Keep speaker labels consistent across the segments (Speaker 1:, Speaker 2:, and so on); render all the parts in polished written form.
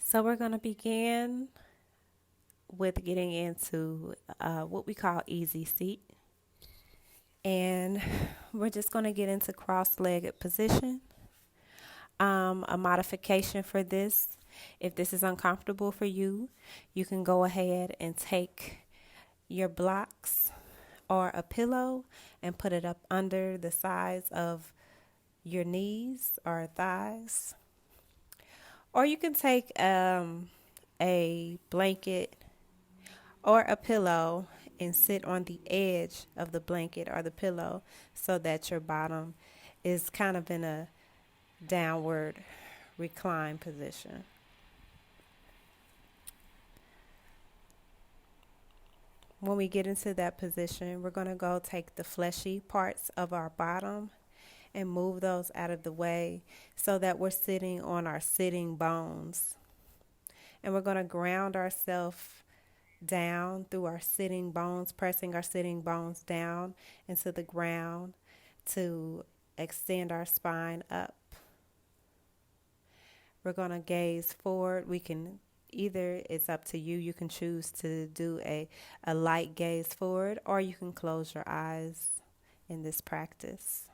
Speaker 1: So we're going to begin with getting into what we call easy seat. And we're just going to get into cross-legged position. A modification for this, if this is uncomfortable for you, you can go ahead and take your blocks or a pillow and put it up under the sides of your knees or thighs. Or you can take a blanket or a pillow and sit on the edge of the blanket or the pillow so that your bottom is kind of in a downward recline position. When we get into that position, we're going to go take the fleshy parts of our bottom and move those out of the way so that we're sitting on our sitting bones. And we're going to ground ourselves down through our sitting bones, pressing our sitting bones down into the ground to extend our spine up. We're going to gaze forward. We can either, it's up to you. You can choose to do a light gaze forward, or you can close your eyes in this practice.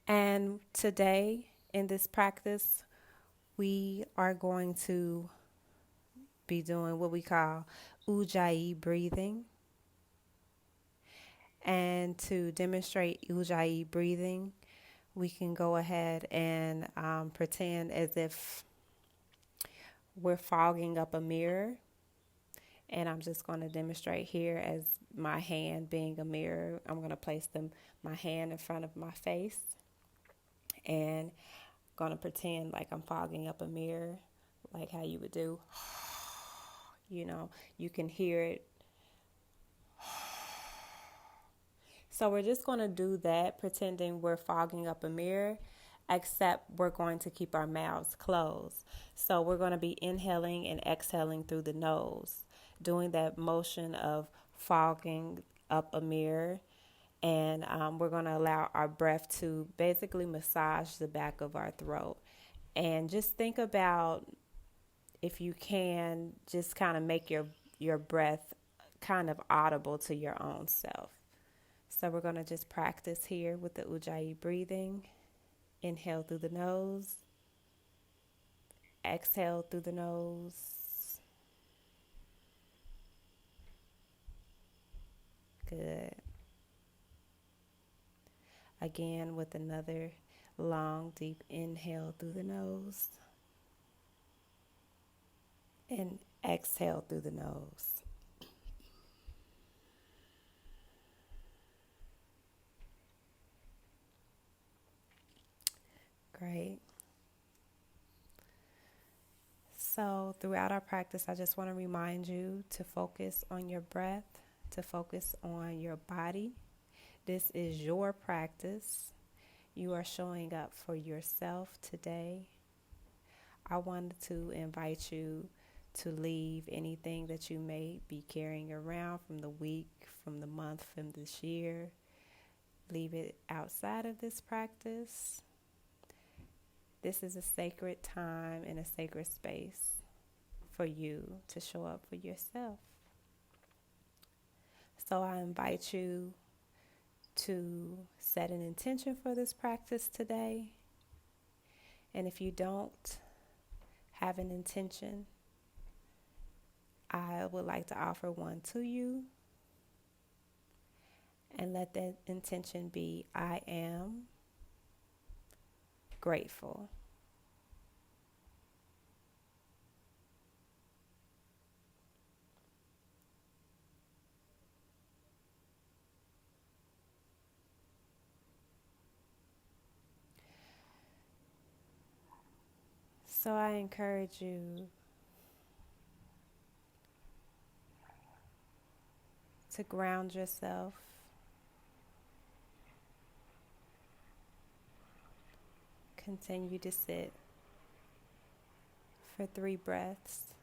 Speaker 1: And today in this practice, we are going to be doing what we call Ujjayi breathing. And to demonstrate Ujjayi breathing, we can go ahead and pretend as if we're fogging up a mirror. And I'm just going to demonstrate here as my hand being a mirror. I'm going to place my hand in front of my face and going to pretend like I'm fogging up a mirror, like how you would do. You can hear it. So we're just going to do that, pretending we're fogging up a mirror, except we're going to keep our mouths closed. So we're going to be inhaling and exhaling through the nose, doing that motion of fogging up a mirror. And we're going to allow our breath to basically massage the back of our throat. And just think about, if you can, just kind of make your breath kind of audible to your own self. So we're going to just practice here with the Ujjayi breathing. Inhale through the nose. Exhale through the nose. Good. Again with another long, deep inhale through the nose. And exhale through the nose. Great. So throughout our practice, I just want to remind you to focus on your breath, to focus on your body. This is your practice. You are showing up for yourself today. I wanted to invite you to leave anything that you may be carrying around from the week, from the month, from this year. Leave it outside of this practice. This is a sacred time and a sacred space for you to show up for yourself. So I invite you to set an intention for this practice today. And if you don't have an intention, I would like to offer one to you. And let that intention be, I am grateful. So I encourage you to ground yourself. Continue to sit for 3 breaths.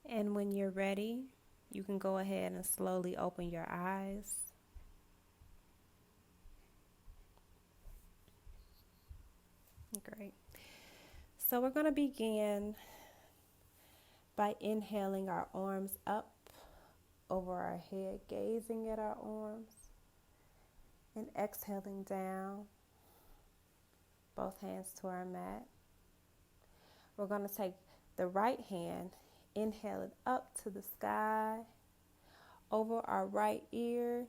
Speaker 1: And when you're ready, you can go ahead and slowly open your eyes. Great. So we're going to begin by inhaling our arms up over our head, gazing at our arms, and exhaling down, both hands to our mat. We're going to take the right hand, inhale it up to the sky, over our right ear,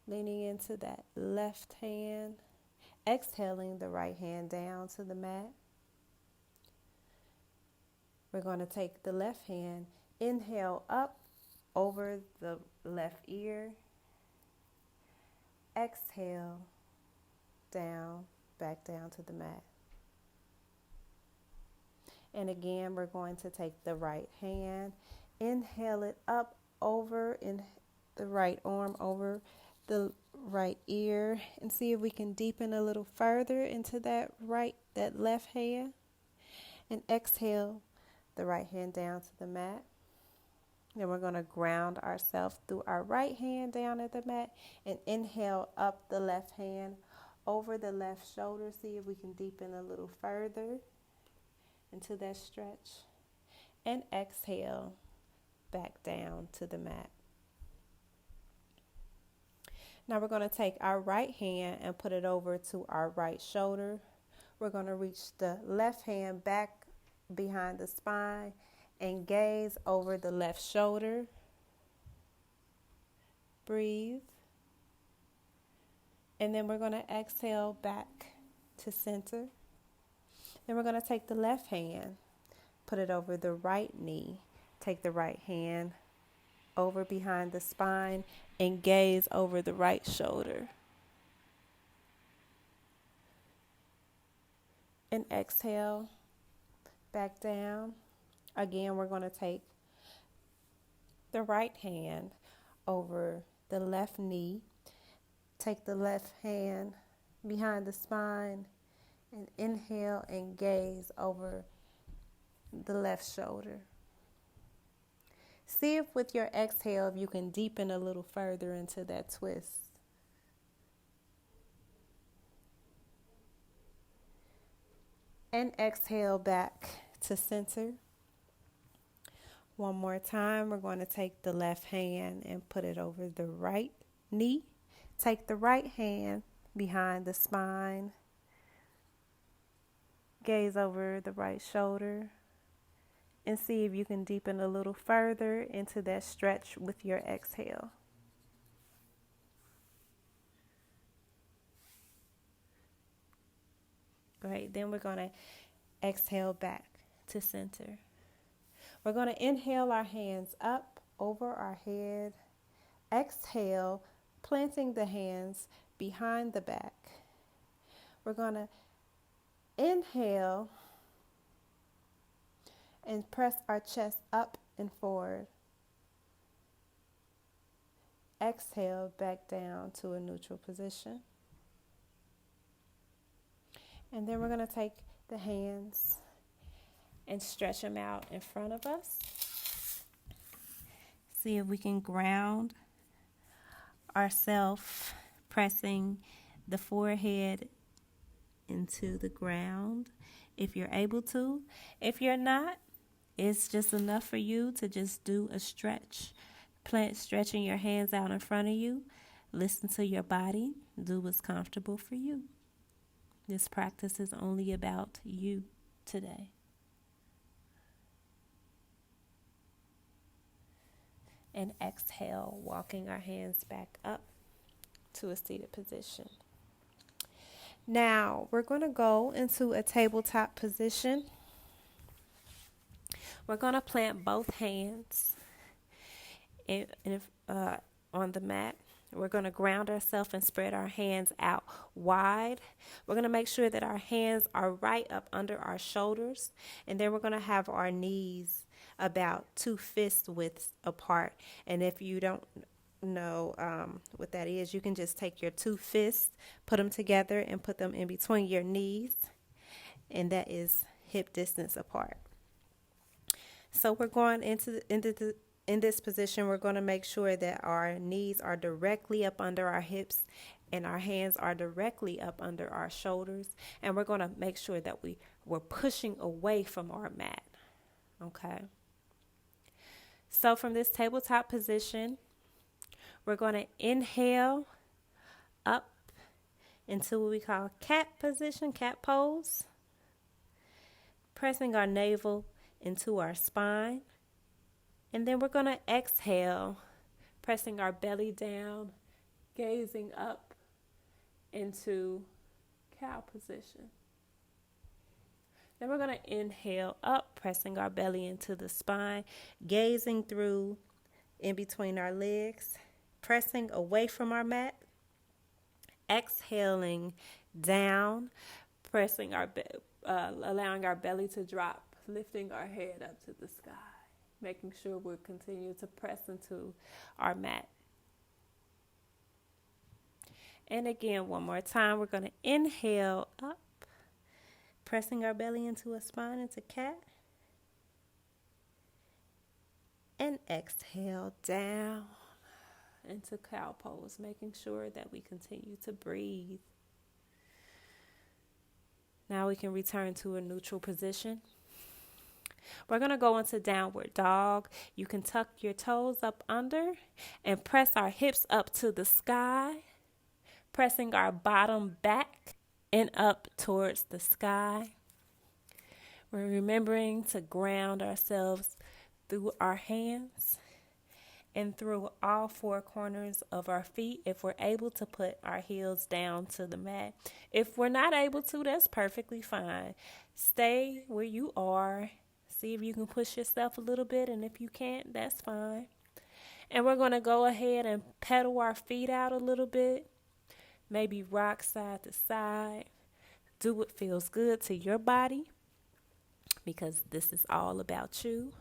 Speaker 1: leaning into that left hand, exhaling the right hand down to the mat. We're going to take the left hand, inhale up over the left ear, exhale down, back down to the mat. And again, we're going to take the right hand, inhale it up over in the right arm, over the right ear, and see if we can deepen a little further into that left hand, and exhale the right hand down to the mat. Then we're going to ground ourselves through our right hand down at the mat and inhale up the left hand over the left shoulder. See if we can deepen a little further into that stretch, and exhale back down to the mat. Now we're going to take our right hand and put it over to our right shoulder. We're going to reach the left hand back behind the spine and gaze over the left shoulder. Breathe. And then we're going to exhale back to center. Then we're going to take the left hand, put it over the right knee. Take the right hand over behind the spine and gaze over the right shoulder. And exhale back down. Again, we're going to take the right hand over the left knee. Take the left hand behind the spine and inhale and gaze over the left shoulder. See if with your exhale, if you can deepen a little further into that twist. And exhale back to center. One more time, we're going to take the left hand and put it over the right knee. Take the right hand behind the spine. Gaze over the right shoulder. And see if you can deepen a little further into that stretch with your exhale. Great. Then we're going to exhale back to center. We're going to inhale our hands up over our head. Exhale, planting the hands behind the back. We're going to inhale and press our chest up and forward. Exhale back down to a neutral position. And then we're going to take the hands and stretch them out in front of us. See if we can ground ourselves, pressing the forehead into the ground if you're able to. If you're not, it's just enough for you to just do a stretch. Stretching your hands out in front of you. Listen to your body. Do what's comfortable for you. This practice is only about you today. And exhale, walking our hands back up to a seated position. Now, we're going to go into a tabletop position. We're going to plant both hands on the mat. We're going to ground ourselves and spread our hands out wide. We're going to make sure that our hands are right up under our shoulders. And then we're going to have our knees about 2 fist widths apart. And if you don't know what that is, you can just take your 2 fists, put them together and put them in between your knees. And that is hip distance apart. So we're going in this position, we're going to make sure that our knees are directly up under our hips and our hands are directly up under our shoulders. And we're going to make sure that we're pushing away from our mat. Okay. So from this tabletop position, we're going to inhale up into what we call cat position, cat pose, pressing our navel into our spine. And then we're going to exhale, pressing our belly down, gazing up into cow position. Then we're going to inhale up, pressing our belly into the spine, gazing through in between our legs, pressing away from our mat, exhaling down, pressing allowing our belly to drop, lifting our head up to the sky, making sure we continue to press into our mat. And again, one more time, we're going to inhale up, pressing our belly into a spine, into cat. And exhale down into cow pose, making sure that we continue to breathe. Now we can return to a neutral position. We're going to go into downward dog. You can tuck your toes up under and press our hips up to the sky, pressing our bottom back and up towards the sky. We're remembering to ground ourselves through our hands and through all four corners of our feet if we're able to put our heels down to the mat. If we're not able to, that's perfectly fine. Stay where you are. See if you can push yourself a little bit, and if you can't, that's fine. And we're going to go ahead and pedal our feet out a little bit. Maybe rock side to side. Do what feels good to your body, because this is all about you.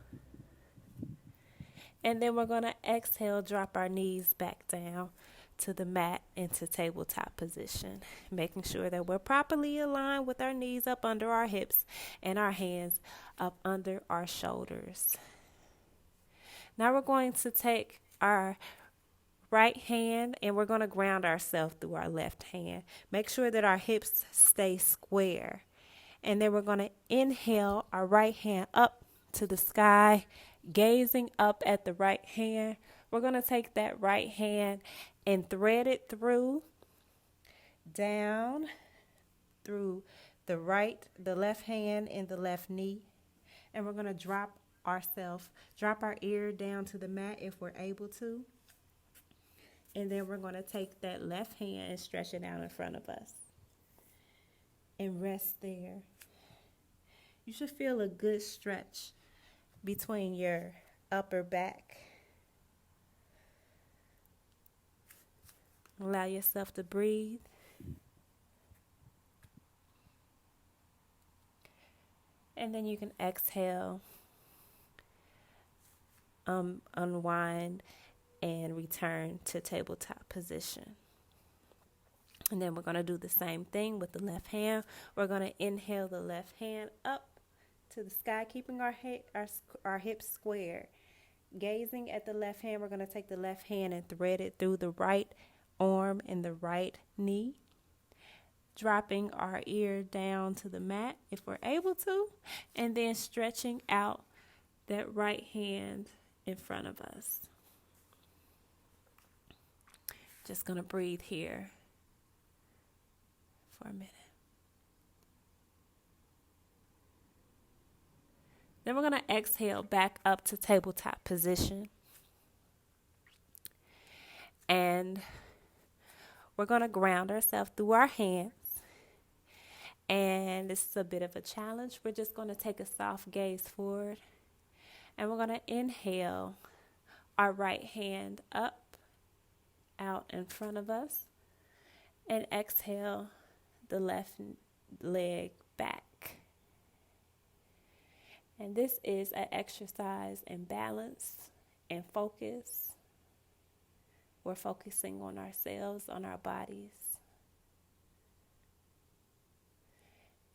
Speaker 1: And then we're going to exhale, drop our knees back down to the mat into tabletop position, making sure that we're properly aligned with our knees up under our hips and our hands up under our shoulders. Now we're going to take our right hand and we're going to ground ourselves through our left hand. Make sure that our hips stay square. And then we're going to inhale our right hand up to the sky, gazing up at the right hand. We're going to take that right hand and thread it through, down, through the left hand and the left knee. And we're going to drop our ear down to the mat if we're able to. And then we're going to take that left hand and stretch it out in front of us. And rest there. You should feel a good stretch between your upper back. Allow yourself to breathe. And then you can exhale, unwind, and return to tabletop position. And then we're going to do the same thing with the left hand. We're going to inhale the left hand up to the sky, keeping our hips square. Gazing at the left hand, we're going to take the left hand and thread it through the right arm and the right knee. Dropping our ear down to the mat if we're able to. And then stretching out that right hand in front of us. Just going to breathe here for a minute. Then we're going to exhale back up to tabletop position. And we're going to ground ourselves through our hands. And this is a bit of a challenge. We're just going to take a soft gaze forward. And we're going to inhale our right hand up, out in front of us. And exhale the left leg back. And this is an exercise in balance and focus. We're focusing on ourselves, on our bodies.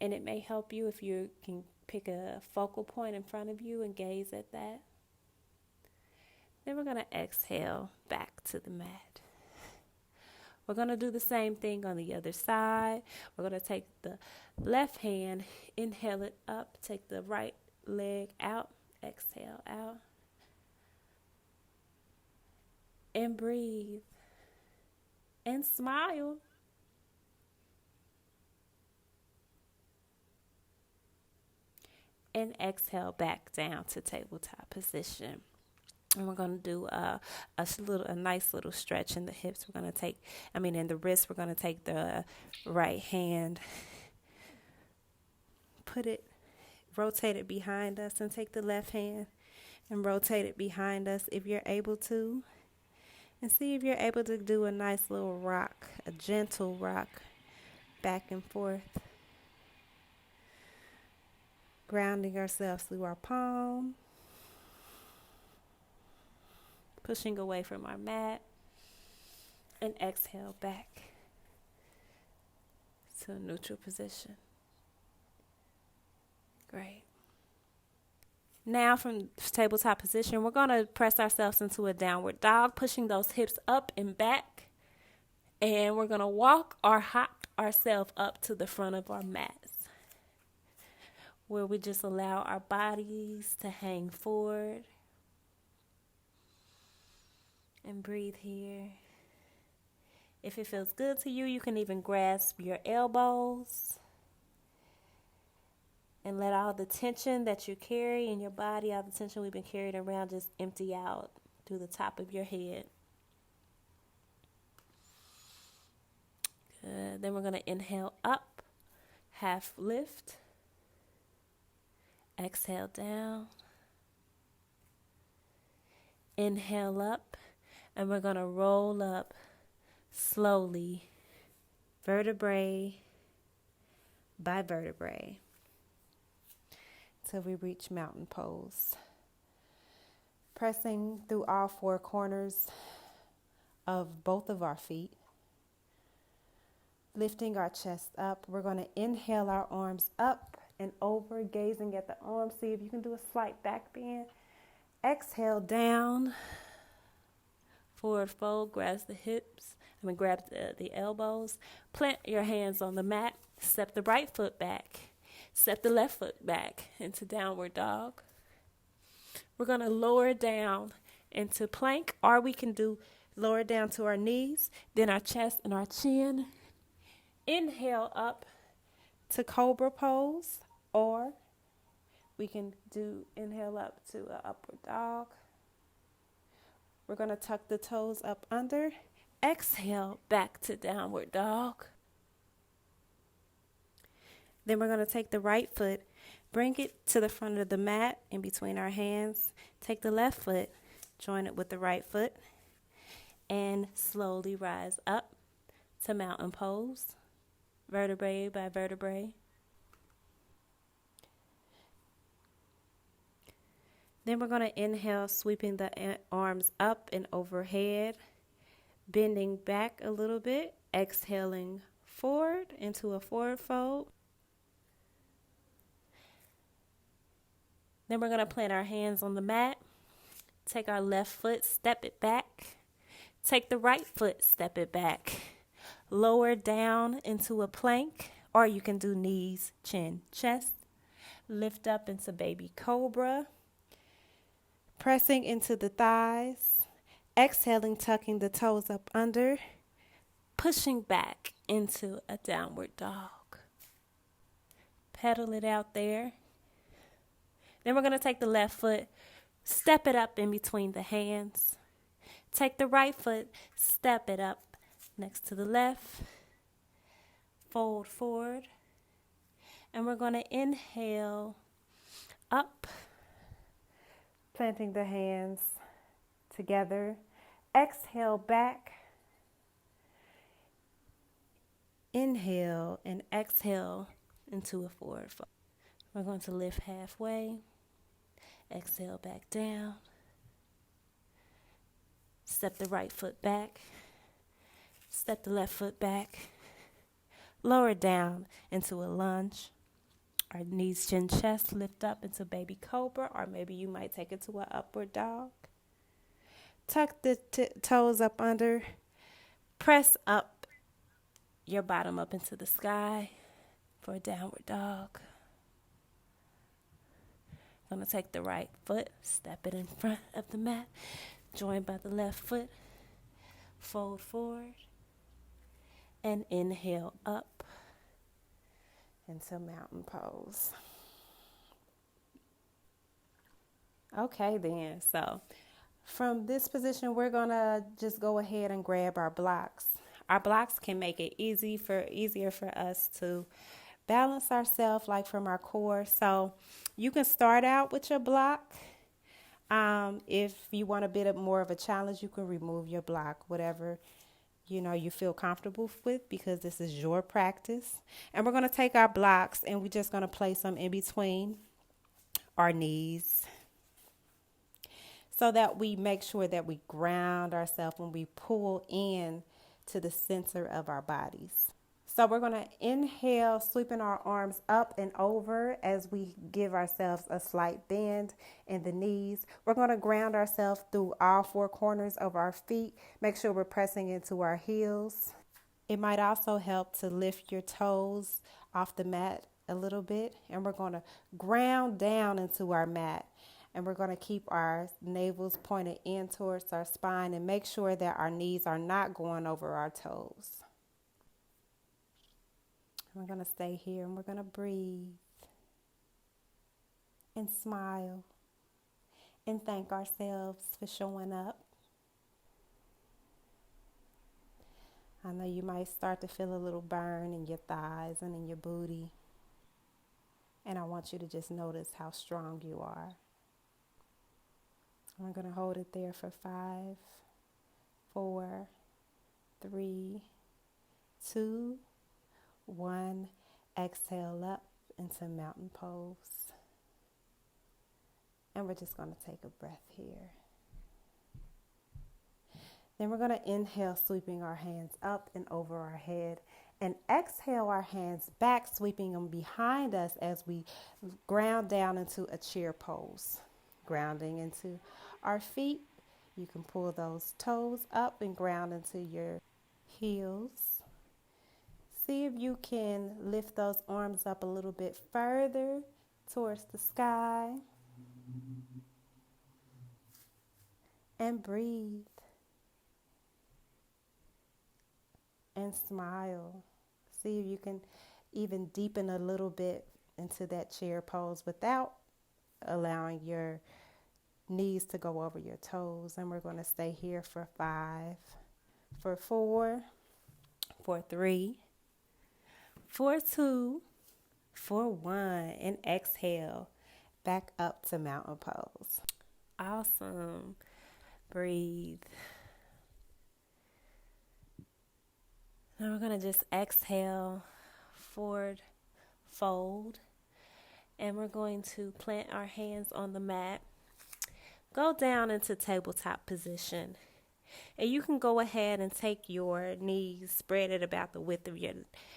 Speaker 1: And it may help you if you can pick a focal point in front of you and gaze at that. Then we're going to exhale back to the mat. We're going to do the same thing on the other side. We're going to take the left hand, inhale it up, take the right leg out, exhale out, and breathe and smile. And exhale back down to tabletop position. And we're going to do a nice little stretch in the hips. We're going to take, in the wrist, we're going to take the right hand, rotate it behind us, and take the left hand and rotate it behind us if you're able to. And see if you're able to do a nice little rock, a gentle rock back and forth. Grounding ourselves through our palm. Pushing away from our mat. And exhale back to a neutral position. Great. Now from tabletop position, we're going to press ourselves into a downward dog, pushing those hips up and back. And we're going to walk or hop ourselves up to the front of our mats, where we just allow our bodies to hang forward. And breathe here. If it feels good to you, you can even grasp your elbows. And let all the tension that you carry in your body, all the tension we've been carrying around, just empty out through the top of your head. Good. Then we're going to inhale up, half lift. Exhale down. Inhale up, and we're going to roll up slowly, vertebrae by vertebrae, till we reach mountain pose. Pressing through all four corners of both of our feet. Lifting our chest up. We're going to inhale our arms up and over, gazing at the arms. See if you can do a slight back bend. Exhale down. Forward fold. Grab the hips. Grab the elbows. Plant your hands on the mat. Step the right foot back. Step the left foot back into downward dog. We're going to lower down into plank, or we can do lower down to our knees, then our chest and our chin. Inhale up to cobra pose, or we can do inhale up to an upward dog. We're going to tuck the toes up under. Exhale back to downward dog. Then we're going to take the right foot, bring it to the front of the mat in between our hands. Take the left foot, join it with the right foot, and slowly rise up to mountain pose, vertebrae by vertebrae. Then we're going to inhale, sweeping the arms up and overhead, bending back a little bit, exhaling forward into a forward fold. Then we're going to plant our hands on the mat. Take our left foot, step it back. Take the right foot, step it back. Lower down into a plank, or you can do knees, chin, chest. Lift up into baby cobra. Pressing into the thighs. Exhaling, tucking the toes up under. Pushing back into a downward dog. Pedal it out there. Then we're going to take the left foot, step it up in between the hands. Take the right foot, step it up next to the left. Fold forward. And we're going to inhale up, planting the hands together. Exhale back. Inhale and exhale into a forward fold. We're going to lift halfway. Exhale back down. Step the right foot back. Step the left foot back. Lower down into a lunge Our knees, chin, chest, lift up into baby cobra, or maybe you might take it to an upward dog. Tuck the toes up under. Press up your bottom up into the sky for a downward dog. Gonna take the right foot, step it in front of the mat, join by the left foot, fold forward, and inhale up into mountain pose. Okay then, so from this position, we're gonna just go ahead and grab our blocks. Our blocks can make it easier for us to balance ourselves, like from our core. So you can start out with your block. If you want a bit more of a challenge, you can remove your block, whatever you feel comfortable with, because this is your practice. And we're going to take our blocks and we're just going to place them in between our knees so that we make sure that we ground ourselves when we pull in to the center of our bodies. So we're going to inhale, sweeping our arms up and over as we give ourselves a slight bend in the knees. We're going to ground ourselves through all four corners of our feet. Make sure we're pressing into our heels. It might also help to lift your toes off the mat a little bit. And we're going to ground down into our mat. And we're going to keep our navels pointed in towards our spine and make sure that our knees are not going over our toes. We're going to stay here and we're going to breathe and smile and thank ourselves for showing up. I know you might start to feel a little burn in your thighs and in your booty. And I want you to just notice how strong you are. We're going to hold it there for 5, 4, 3, 2, 1. Exhale up into mountain pose. And we're just going to take a breath here. Then we're going to inhale, sweeping our hands up and over our head. And exhale our hands back, sweeping them behind us as we ground down into a chair pose. Grounding into our feet. You can pull those toes up and ground into your heels. See if you can lift those arms up a little bit further towards the sky. And breathe. And smile. See if you can even deepen a little bit into that chair pose without allowing your knees to go over your toes. And we're going to stay here for 5, for 4, for 3, for 2, for 1, and exhale back up to mountain pose. Awesome. Breathe. Now we're going to just exhale, forward, fold, and we're going to plant our hands on the mat. Go down into tabletop position. And you can go ahead and take your knees, spread it about the width of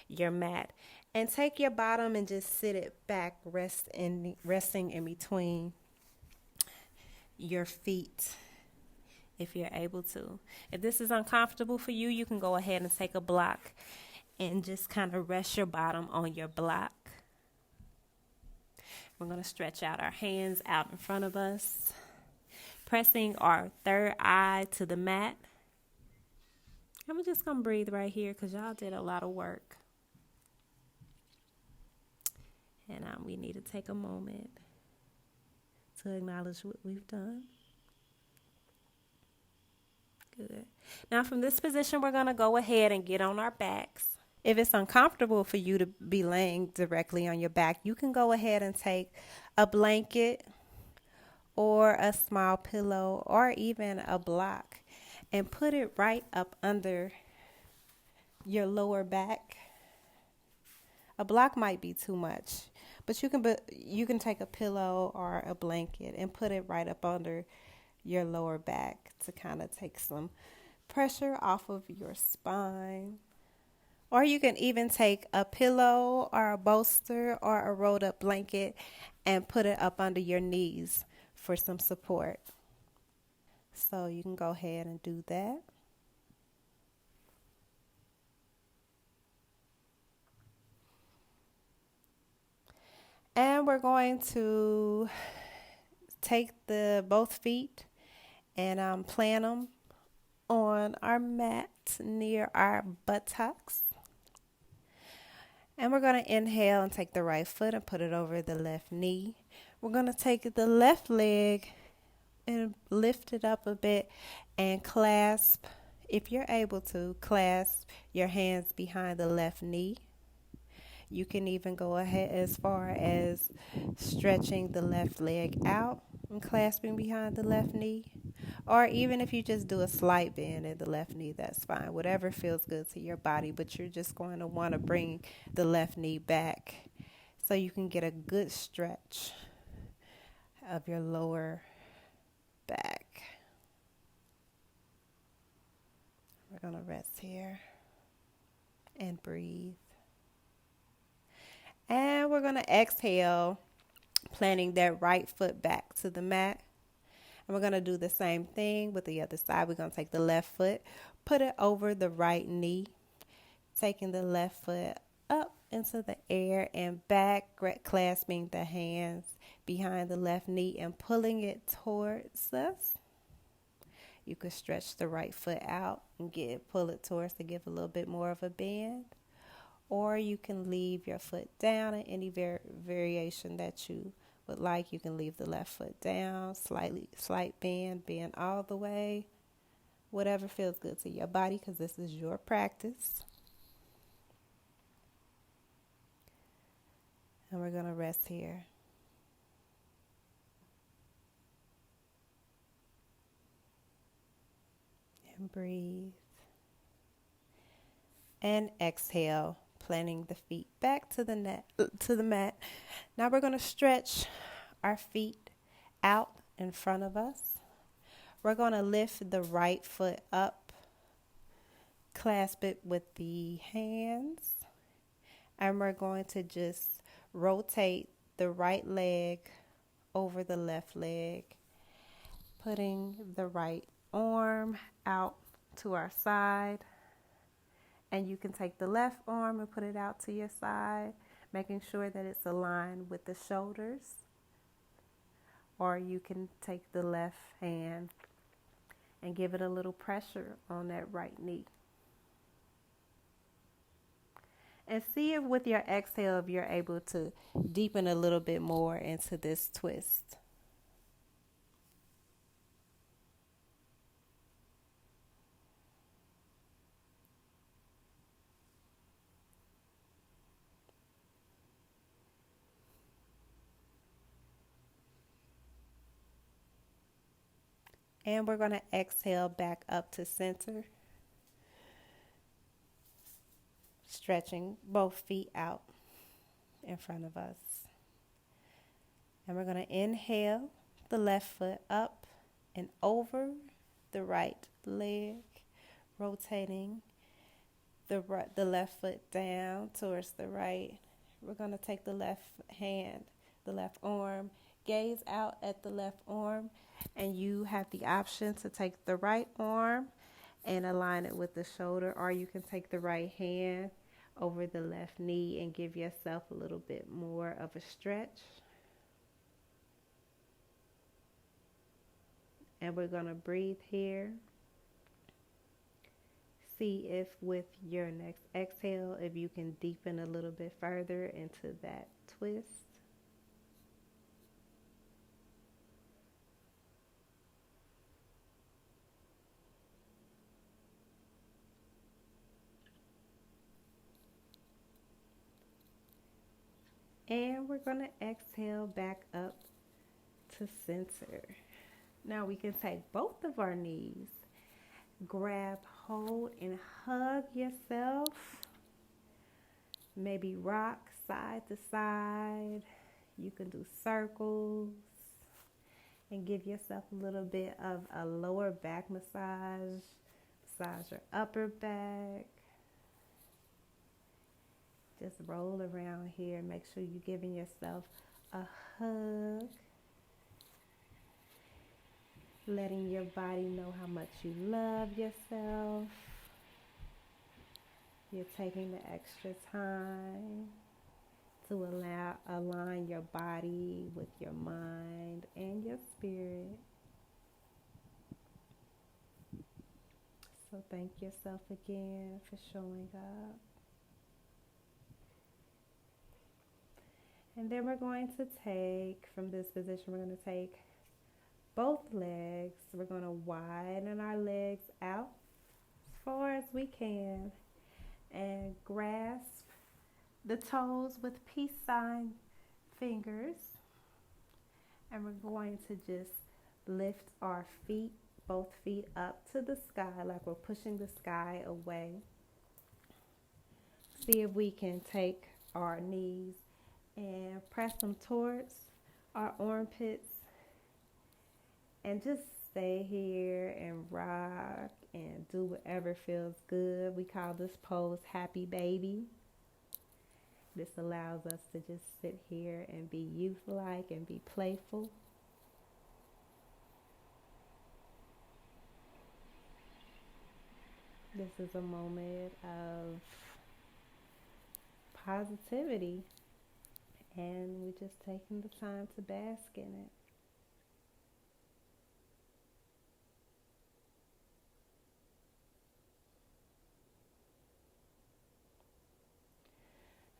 Speaker 1: your mat, and take your bottom and just sit it back, resting in between your feet if you're able to. If this is uncomfortable for you, you can go ahead and take a block and just kind of rest your bottom on your block. We're going to stretch out our hands out in front of us, pressing our third eye to the mat. I'm just going to breathe right here because y'all did a lot of work. And we need to take a moment to acknowledge what we've done. Good. Now from this position, we're going to go ahead and get on our backs. If it's uncomfortable for you to be laying directly on your back, you can go ahead and take a blanket or a small pillow or even a block and put it right up under your lower back. A block might be too much, but you can take a pillow or a blanket and put it right up under your lower back to kind of take some pressure off of your spine. Or you can even take a pillow or a bolster or a rolled up blanket and put it up under your knees for some support. So you can go ahead and do that. And we're going to take the both feet and plant them on our mat near our buttocks. And we're going to inhale and take the right foot and put it over the left knee. We're going to take the left leg and lift it up a bit and clasp, if you're able to, clasp your hands behind the left knee. You can even go ahead as far as stretching the left leg out and clasping behind the left knee. Or even if you just do a slight bend at the left knee, that's fine. Whatever feels good to your body, but you're just going to want to bring the left knee back so you can get a good stretch of your lower back. We're going to rest here and breathe. And we're going to exhale, planting that right foot back to the mat. And we're going to do the same thing with the other side. We're going to take the left foot, put it over the right knee, taking the left foot up into the air and back, clasping the hands behind the left knee and pulling it towards us. You could stretch the right foot out and pull it towards to give a little bit more of a bend. Or you can leave your foot down in any variation that you would like. You can leave the left foot down, slight bend all the way. Whatever feels good to your body, because this is your practice. And we're going to rest here. And breathe. And exhale, planting the feet back to the mat. Now we're going to stretch our feet out in front of us. We're going to lift the right foot up, clasp it with the hands, and we're going to just rotate the right leg over the left leg, putting the right arm out to our side. And you can take the left arm and put it out to your side, making sure that it's aligned with the shoulders. Or you can take the left hand and give it a little pressure on that right knee. And see if with your exhale, if you're able to deepen a little bit more into this twist. And we're going to exhale back up to center, stretching both feet out in front of us. And we're going to inhale the left foot up and over the right leg, rotating the left foot down towards the right. We're going to take the left hand, the left arm, gaze out at the left arm, and you have the option to take the right arm and align it with the shoulder, or you can take the right hand over the left knee and give yourself a little bit more of a stretch. And we're going to breathe here. See if with your next exhale, if you can deepen a little bit further into that twist. And we're going to exhale back up to center. Now we can take both of our knees, grab hold and hug yourself. Maybe rock side to side. You can do circles and give yourself a little bit of a lower back massage. Massage your upper back. Just roll around here. Make sure you're giving yourself a hug. Letting your body know how much you love yourself. You're taking the extra time to align your body with your mind and your spirit. So thank yourself again for showing up. And then we're going to take, from this position, we're going to take both legs. We're going to widen our legs out as far as we can and grasp the toes with peace sign fingers. And we're going to just lift our feet, both feet up to the sky, like we're pushing the sky away. See if we can take our knees and press them towards our armpits and just stay here and rock and do whatever feels good. We call this pose happy baby. This allows us to just sit here and be youth-like and be playful. This is a moment of positivity, and we're just taking the time to bask in it.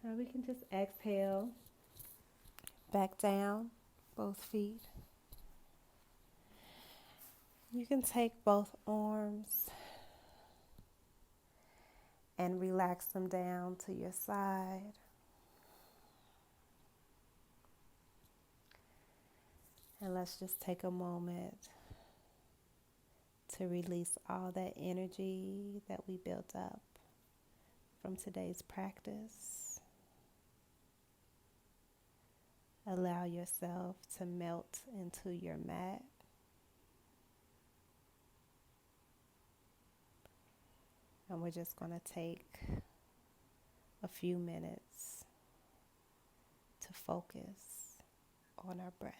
Speaker 1: Now we can just exhale, back down, both feet. You can take both arms and relax them down to your side. And let's just take a moment to release all that energy that we built up from today's practice. Allow yourself to melt into your mat. And we're just going to take a few minutes to focus on our breath.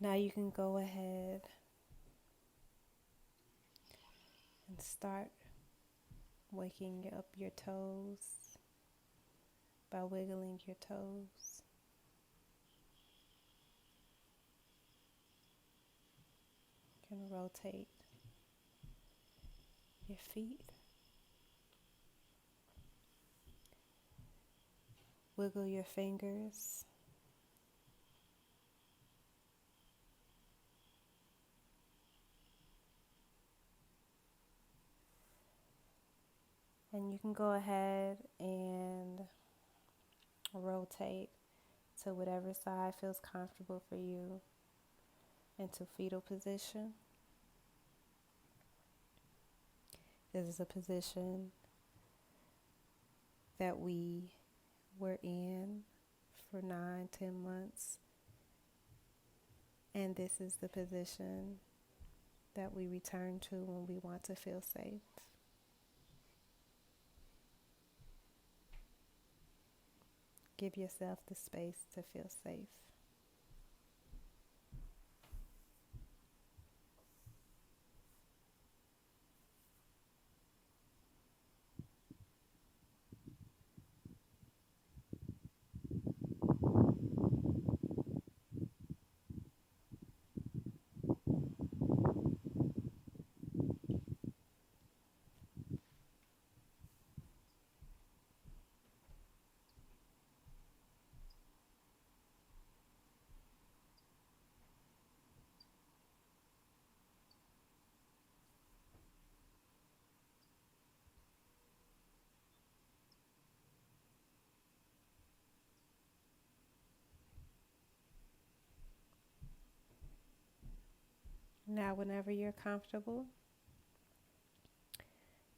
Speaker 1: Now you can go ahead and start waking up your toes by wiggling your toes. You can rotate your feet. Wiggle your fingers. And you can go ahead and rotate to whatever side feels comfortable for you into fetal position. This is a position that we were in for 9-10 months. And this is the position that we return to when we want to feel safe. Give yourself the space to feel safe. Now, whenever you're comfortable,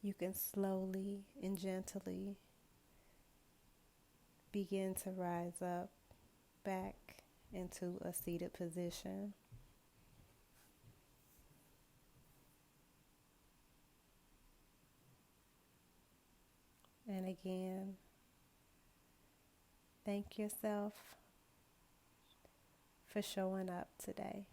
Speaker 1: you can slowly and gently begin to rise up back into a seated position. And again, thank yourself for showing up today.